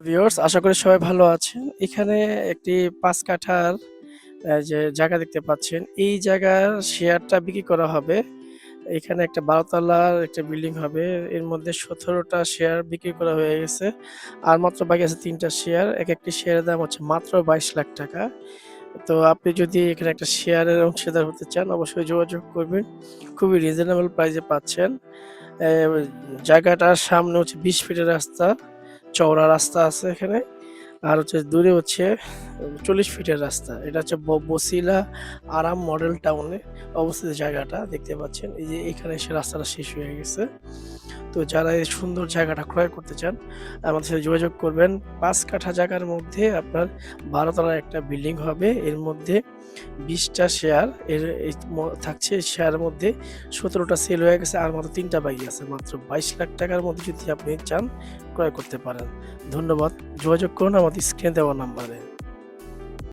Viewers, আশা করি সবাই ভালো আছেন। এখানে একটি ৫ কাঠার যে জায়গা দেখতে পাচ্ছেন, এই জায়গার শেয়ারটা বিক্রি করা হবে। এখানে একটা ১২ তলার একটা বিল্ডিং হবে। এর মধ্যে ১৭ টা শেয়ার বিক্রি করা হয়ে গেছে। আর মাত্র বাকি আছে ৩ টা শেয়ার। একেকটি শেয়ারের দাম হচ্ছে মাত্র ৳২২,০০,০০০। তো আপনি যদি এখানে একটা শেয়ারের অংশীদার হতে চান, অবশ্যই যোগাযোগ করবেন। খুবই রিজনেবল প্রাইসে পাচ্ছেন। এ জায়গাটার সামনে হচ্ছে ২০ ফিটের রাস্তা, চওড়া রাস্তা আছে এখানে। আর হচ্ছে দূরে হচ্ছে ৪০ ফিটের রাস্তা। এটা হচ্ছে বছিলা আরাম মডেল টাউনে অবস্থিত জায়গাটা দেখতে পাচ্ছেন। এই যে এখানে এসে রাস্তাটা শেষ হয়ে গেছে। তো যারা এই সুন্দর জায়গাটা ক্রয় করতে চান, আমাদের সাথে যোগাযোগ করবেন। ৫ কাঠা জায়গার মধ্যে আপনার ১২ তলার একটা বিল্ডিং হবে। এর মধ্যে ২০ টা শেয়ার এর এই থাকছে। শেয়ারের মধ্যে ১৭ টা সেল হয়ে গেছে আর মাত্র ৩ টা বাকি আছে। মাত্র ৳২২,০০,০০০ মধ্যে যদি আপনি চান ক্রয় করতে পারেন। ধন্যবাদ। যোগাযোগ করুন আমাদের স্ক্রিনে দেওয়া নাম্বারে।